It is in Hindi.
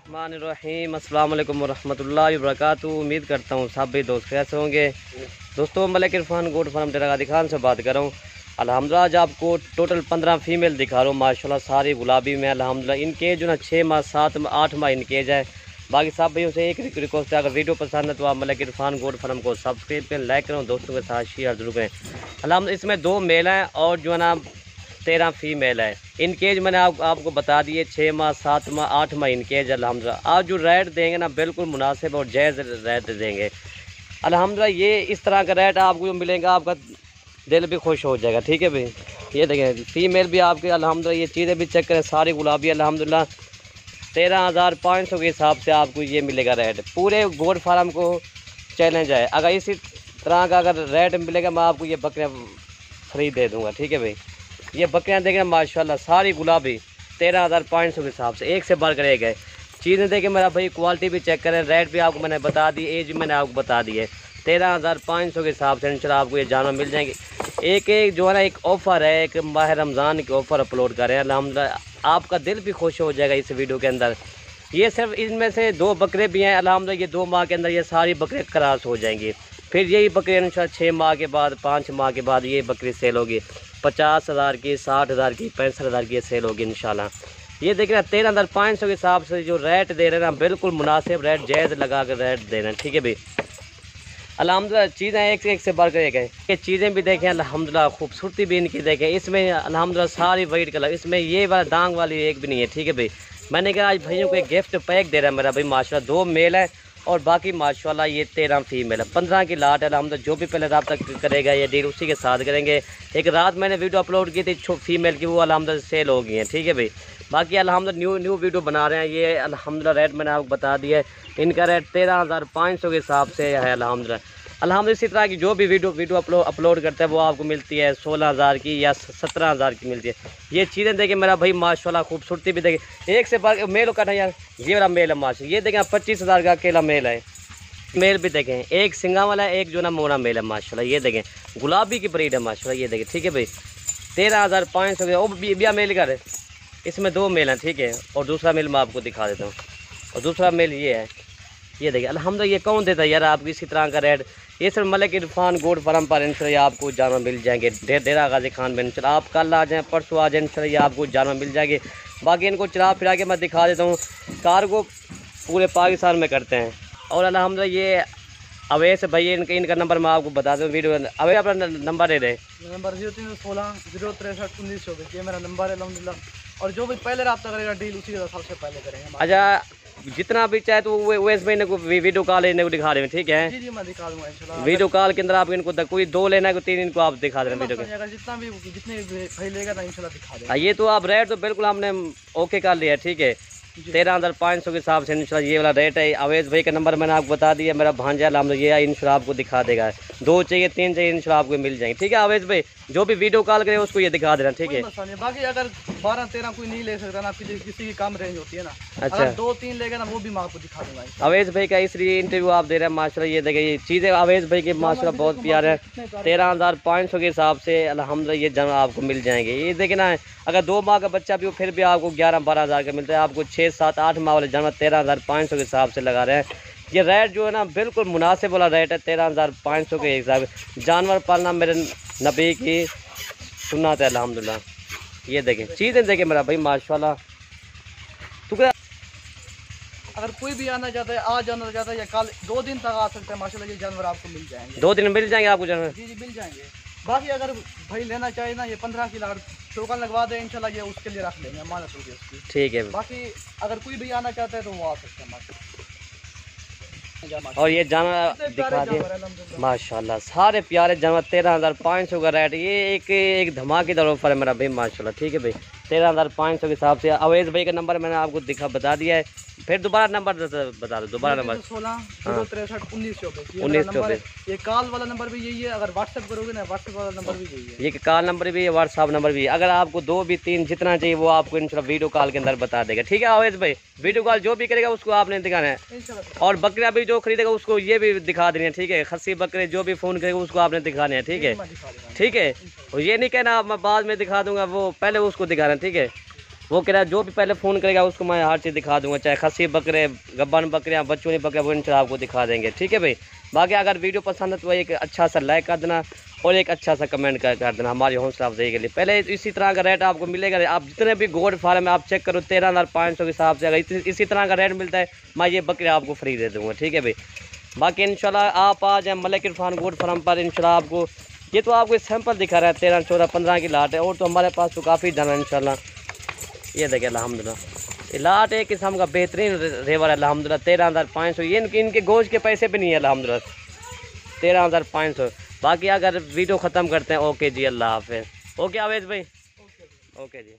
बिस्मिल्लाहिर्रहमानिर्रहीम। अस्सलाम वालेकुम वरहमतुल्लाहि वबरकातुहू। उम्मीद करता हूँ सब भी दोस्त कैसे होंगे। दोस्तों, मलिक इरफान गोट फार्म डेरागाजी खान से बात कर रहा हूँ। अल्हम्दुलिल्लाह आज आपको टोटल 15 फीमेल दिखा रहा हूँ। माशाल्लाह सारी गुलाबी में अल्हम्दुलिल्लाह। इनके जो ना 6 माह 7 माह 8 माह इनकेज है। बाकी सब भाइयों से एक रिक्वेस्ट है, अगर वीडियो पसंद है तो आप मलिक इरफान गोट फार्म को सब्सक्राइब करें, लाइक करें, दोस्तों के साथ शेयर जरूर करें। अल्हम्दुलिल्लाह इसमें 2 मेल हैं और जो है ना 13 फीमेल है। इनकेज मैंने आपको बता दिए 6 माह 7 माह 8 माह इनकेज। अल्हम्दुलिल्लाह आप जो रेट देंगे ना बिल्कुल मुनासिब और जायज़ रेट देंगे। अल्हम्दुलिल्लाह ये इस तरह का रेट आपको जो मिलेगा आपका दिल भी खुश हो जाएगा। ठीक है भाई, ये देखें फीमेल भी आपके अल्हम्दुलिल्लाह ये चीज़ें भी चेक करें, सारी गुलाबी अल्हम्दुलिल्लाह 13,500 के हिसाब से आपको ये मिलेगा रेट। पूरे गोट फार्म को चैलेंज है, अगर इसी तरह का अगर रेट मिलेगा मैं आपको ये बकरियाँ फ्री दे दूँगा। ठीक है भाई, ये बकरियाँ देखें माशाल्लाह सारी गुलाबी 13,500 के हिसाब से, एक से बढ़ कर एक है। चीज़ें देखें मेरा भाई, क्वालिटी भी चेक करें, रेट भी आपको मैंने बता दी, एज भी मैंने आपको बता दी है। 13,500 के हिसाब से इंशाल्लाह आपको ये जानवर मिल जाएंगे। एक जो है ना एक ऑफ़र है, एक माह रमज़ान के ऑफ़र अपलोड करें। अल्हम्दुलिल्लाह आपका दिल भी खुश हो जाएगा इस वीडियो के अंदर। ये सिर्फ इनमें से 2 बकरे भी हैं अल्हम्दुलिल्लाह। ये 2 माह के अंदर ये सारी बकरे क्रॉस हो जाएंगी। फिर यही बकरी इंशाल्लाह 6 माह के बाद 5 माह के बाद ये बकरी सेल होगी। 50,000 की, 60,000 की, 65,000 की सेल होगी इंशाल्लाह। ये देखना 13,500 के हिसाब से जो रेट दे रहे हैं ना बिल्कुल मुनासिब रेट, जायज़ लगा कर रेट दे रहे हैं। ठीक है भाई, अल्हम्दुलिल्लाह चीज़ें एक से बढ़ कर एक है। ये चीज़ें भी देखें अल्हम्दुलिल्लाह, खूबसूरती भी इनकी देखें। इसमें अल्हम्दुलिल्लाह सारी वाइट कलर, इसमें ये वाला दांग वाली एक भी नहीं है। ठीक है भाई, मैंने कहा आज भाइयों को एक गिफ्ट पैक दे रहा है मेरा भाई माशाल्लाह। 2 मेल है और बाकी माशाल्लाह ये 13 फीमेल है। 15 की लाट है अल्हम्दुलिल्लाह। जो भी पहले रब्ता करेगा ये डील उसी के साथ करेंगे। एक रात मैंने वीडियो अपलोड की थी फीमेल की, वो अल्हम्दुलिल्लाह सेल हो गई है। ठीक है भाई, बाकी अल्हम्दुलिल्लाह न्यू वीडियो बना रहे हैं। ये अल्हम्दुलिल्लाह रेट मैंने आपको बता दिया है। इनका रेट 13,500 के हिसाब से है अल्हम्दुलिल्लाह। इसी तरह की जो भी वीडियो अपलोड करते हैं वो आपको मिलती है 16,000 की या 17,000 की मिलती है। ये चीज़ें देखें मेरा भाई माशाल्लाह, खूबसूरती भी देखें। एक से बढ़ मेल का यार, ये वाला मेल है माशा, ये देखें 25,000 का अकेला मेल है। मेल भी देखें, एक सिंगा वाला है, एक जो ना मोना मेल है माशाल्लाह। ये देखें गुलाबी की ब्रीड है माशाल्लाह। ये देखें ठीक है भाई, 13,500 के। वो बिया मेल का है, इसमें 2 मेल हैं। ठीक है, और दूसरा मेल मैं आपको दिखा देता हूँ। और दूसरा मेल ये है, ये देखिए अल्हम्दुलिल्लाह। ये कौन देता है यार आपको इसी तरह का रेट? ये सिर्फ मलिक इरफान गोट फार्म पर इंशाल्लाह आपको जानवर मिल जाएंगे। डेरागाजी खान में इंशाल्लाह आप कल आ जाएँ, परसों आ जाए, इंशाल्लाह ये आपको जानवर मिल जाएंगे। बाकी इनको चला फिरा के मैं दिखा देता हूँ। कार्गो पूरे पाकिस्तान में करते हैं। और अल्हम्दुलिल्लाह ये अवैस भैया, इनका नंबर मैं आपको बता दूँ वीडियो। अवैस अपना नंबर दे रहे, नंबर 0316 063 1924, ये मेरा नंबर है अल्हम्दुलिल्लाह। और जो भी पहले रब्ता करेगा डील उसी का सबसे पहले करेंगे। अच्छा जितना भी चाहे तो वैस भाई को वीडियो कॉल इनको दिखा रहे हैं। ठीक है जी, मैं दिखा दूंगा इंशाल्लाह। वीडियो कॉल के अंदर आप इनको कोई 2 लेना है, कोई 3 इनको आप दिखा दे रहे हैं वीडियो के। जितने भाई लेगा ना इंशाल्लाह दिखा देंगे। ये तो आप रेट तो बिल्कुल हमने ओके कर लिया। ठीक है, 13,500 के हिसाब से इंशाल्लाह ये वाला रेट है। अवैस भाई का नंबर मैंने आपको बता दिया, मेरा भांजा ये इंशाल्लाह आपको दिखा देगा। 2 चाहिए 3 चाहिए इंशाल्लाह आपको मिल जाएंगे। ठीक है अवैस भाई, जो भी वीडियो कॉल करे उसको ये दिखा देना। ठीक है, बाकी अगर 12-13 कोई नहीं ले सकता ना, किसी की कम रेंज होती है ना, अच्छा अगर 2-3 लेगा ना वो भी मैं आपको दिखा दूंगा। अवैस भाई का इसलिए इंटरव्यू आप दे रहे हैं माशाल्लाह। ये देखिए ये चीज़ें अवैस भाई के माशाल्लाह बहुत प्यार है। 13,500 के हिसाब से अल्हम्दुलिल्लाह ये जानवर आपको मिल जाएंगे। ये देखिए ना, अगर 2 माह का बच्चा भी हो फिर भी आपको 11-12,000 का मिलता है। आपको 6-7-8 माह वाले जानवर 13,500 के हिसाब से लगा रहे हैं। ये रेट जो है ना बिल्कुल मुनासिब वाला रेट है 13,500 के हिसाब से। जानवर पालना मेरे नबी की सुन्नत है अल्हम्दुलिल्लाह। ये देखें चीज़ें देखें मेरा भाई माशाल्लाह। तो अगर कोई भी आना चाहता है, आज आना चाहता है या कल 2 दिन तक आ सकता है माशाल्लाह। ये जानवर आपको मिल जाएंगे, 2 दिन में मिल जाएंगे आपको जानवर। जी मिल जाएंगे। बाकी अगर भाई लेना चाहे ना, ये 15 की लाट टोकन लगवा दे इंशाल्लाह, ये उसके लिए रख लेंगे, माना तो उसकी। ठीक है, बाकी अगर कोई भी आना चाहता है तो वो आ सकता है माशाल्लाह। और ये जानवर दिखा दिए माशाल्लाह, सारे प्यारे जानवर। 13,500 का रेट, ये एक धमाकेदार ऑफर है मेरा भाई माशाल्लाह। ठीक है भाई, 13,500 के हिसाब से। अवैस भाई का नंबर मैंने आपको बता दिया है। फिर दोबारा नंबर बता दो, दोबारा नंबर 16 063 1924। ये कॉल वाला नंबर भी यही है। अगर व्हाट्सएप करोगे ना, व्हाट्सएप वाला नंबर भी यही है। ये कॉल नंबर भी है, व्हाट्सएप नंबर भी है। अगर आपको 2 भी 3 जितना चाहिए वो आपको इंशाल्लाह वीडियो कॉल के अंदर बता देगा। ठीक है अवैस भाई, वीडियो कॉल जो भी करेगा उसको आपने दिखाना है। और बकरियाँ भी जो खरीदेगा उसको ये भी दिखा देनी है। ठीक है, खस्सी बकरे जो भी फ़ोन करेगा उसको आपने दिखाने हैं। ठीक है, ठीक है, और ये नहीं कहना मैं बाद में दिखा दूंगा, वो पहले उसको दिखाना है। ठीक है, वो कह रहा है जो भी पहले फ़ोन करेगा उसको मैं हर चीज़ दिखा दूंगा, चाहे खस्सी बकरे, गब्बन बकरियाँ, बच्चों बकरे, वो इंशाल्लाह आपको दिखा देंगे। ठीक है भाई। बाकी अगर वीडियो पसंद है तो एक अच्छा सा लाइक कर देना और एक अच्छा सा कमेंट कर देना हमारी हौसला अफजाई के लिए। पहले इसी तरह का रेट आपको मिलेगा, आप जितने भी गोड फार्म में आप चेक करो 13,500 के हिसाब से, अगर इसी तरह का रेट मिलता है मैं ये बकरे आपको फ्री दे दूँगा। ठीक है भाई। बाकी इंशाल्लाह आप आ जाए मलिक इरफान गोड फार्म पर, इंशाल्लाह आपको ये तो आपको सैंपल दिखा रहा है 13, 14, 15 की लाट है, और तो हमारे पास तो काफ़ी दाना है इंशाल्लाह। ये देखिए अल्हम्दुलिल्लाह, ये लाट एक किस्म का बेहतरीन रेवर है अल्हम्दुलिल्लाह। 13,500 ये इनके गोश्त के पैसे भी नहीं है अल्हम्दुलिल्लाह, 13,500। बाकी अगर वीडियो ख़त्म करते हैं। ओके जी, अल्लाह हाफ़िज़। ओके आवेश भाई, ओके जी।